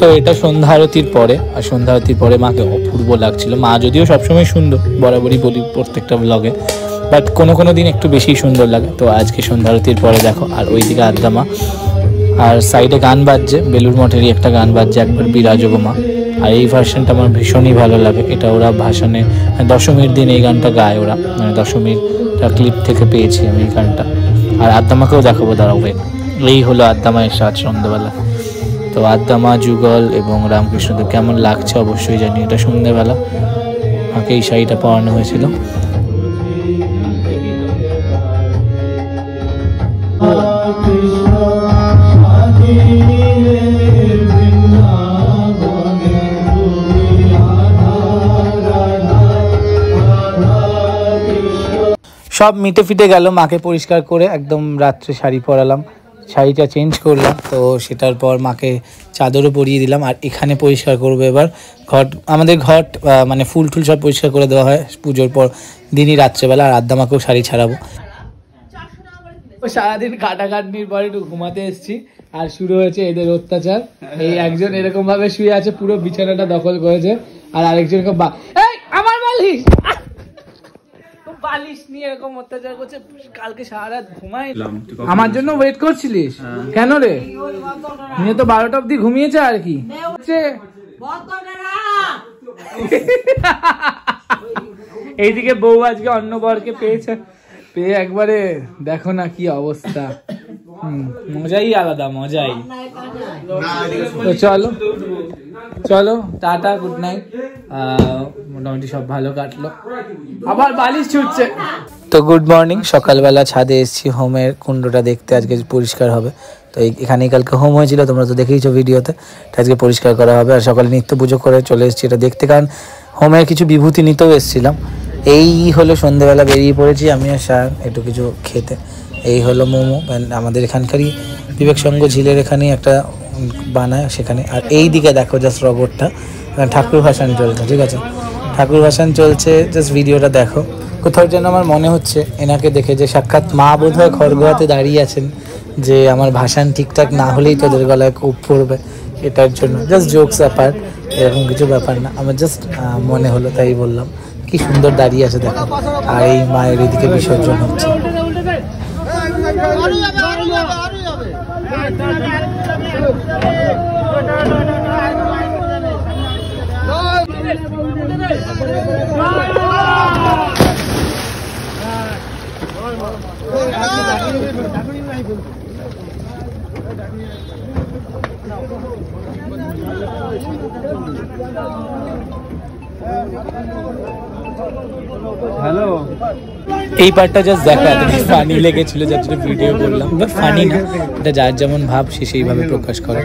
তো এটা সন্ধ্যা আরতির পরে, আর সন্ধ্যা আরতির পরে মাকে অপূর্ব লাগছিল। মা যদিও সবসময় সুন্দর, বরাবরই বলি প্রত্যেকটা ব্লগে, বাট কোনো দিন একটু বেশি সুন্দর লাগে। তো আজকে সন্ধ্যা আরতির পরে দেখো, আর ওইদিকে আদ্দামা, আর সাইডে গান বাজছে, বেলুর মঠেরই একটা গান বাজছে, একবার বিরাজো গো মা। আর এই ভার্সনটা আমার ভীষণই ভালো লাগে। এটা ওরা ভাসানে দশমীর দিন এই গানটা গায় ওরা, মানে দশমীর ক্লিপ থেকে পেয়েছি আমি এই গানটা। আর আদ্দামাকেও দেখাবো, দাঁড়াও। এই হলো আদ্দামায়ের সাজ সন্ধ্যেবেলা। তো আদ্দামা, যুগল এবং রামকৃষ্ণদেব কেমন লাগছে অবশ্যই জানি। এটা সন্ধ্যেবেলা আমাকে এই শাড়িটা পরানো হয়েছিল। সব মিটে ফিটে গেল, মাকে পরিষ্কার করে একদম রাত্রে শাড়ি পরালাম, শাড়িটা চেঞ্জ করলাম। তো সেটার পর মাকে চাদরও পরিয়ে দিলাম। আর এখানে পরিষ্কার করবো এবার ঘট, আমাদের ঘট মানে ফুল টুল সব পরিষ্কার করে দেওয়া হয় পুজোর পর দিনই রাত্রেবেলা। আর আদ্দামাকেও শাড়ি ছাড়াবো। সারাদিন কাটাকাটনির পর একটু ঘুমাতে এসেছি, আর শুরু হয়েছে এদের অত্যাচার। এই একজন এরকম ভাবে শুয়ে আছে, পুরো বিছানাটা দখল করেছে, আর আরেকজনকে আমার বালিশ বালিশ নিয়ে এরকম অত্যাচার করছে। কালকে সারা রাত ঘুমাই, আমার জন্য ওয়েট করছিলিস কেন রে? নিয়ে তো 12টা অব্দি ঘুমিয়েছে আর কি। এইদিকে বউ আজকে অন্য বরকে পেয়েছে, পেয়ে একবারে দেখো না কি অবস্থা। মজাই আলাদা, মজাই। তো চলো চলো, টাটা, গুড নাইট। মোটামুটি সব ভালো কাটলো, আবার বালিশ ছুটছে। তো গুড মর্নিং, সকালবেলা ছাদে এসেছি হোমের কুণ্ডটা দেখতে, আজকে পরিষ্কার হবে। তো এখানেই কালকে হোম হয়েছিল, তোমরা তো দেখেইছো ভিডিওতে। আজকে পরিষ্কার করা হবে। আর সকালে নিত্য পুজো করে চলে এসেছি এটা দেখতে, কারণ হোমের কিছু বিভূতি নিতেও এসেছিলাম। এই হলো সন্ধ্যেবেলা বেরিয়ে পড়েছি আমি আর সায়ন একটু কিছু খেতে। এই হলো মোমো, আমাদের এখানকারই বিবেক সংঘ ঝিলের এখানেই একটা বানায় সেখানে। আর এই দিকে দেখো জাস্ট রবটটা, ঠাকুর ভাসান চলছে, ঠিক আছে, ঠাকুর ভাসান চলছে। জাস্ট ভিডিওটা দেখো, কোথাও যেন আমার মনে হচ্ছে এনাকে দেখে যে সাক্ষাৎ মা বোধ হয় খড়গোয়াতে দাঁড়িয়ে আছেন, যে আমার ভাসান ঠিকঠাক না হলেই তোদের গলায় কূপ পড়বে, এটার জন্য। জাস্ট জোকস অ্যাপার্ট, এরকম কিছু ব্যাপার না, আমার জাস্ট মনে হলো তাই বললাম। কি সুন্দর দাঁড়িয়ে আছে দেখো। আর এই মায়ের এদিকে বিসর্জন হচ্ছে। হ্যালো, এই পার্টটা জাস্ট দেখা ফানি লেগেছিল, যার জন্য ভিডিও করলাম। বাট ফানি না, এটা যার যেমন ভাব সে সেইভাবে প্রকাশ করে।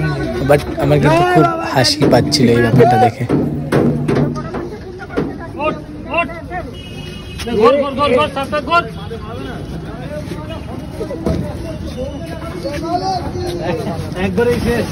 বাট আমার কিন্তু খুব হাসি পাচ্ছিল এই ব্যাপারটা দেখে। একবারই শেষ।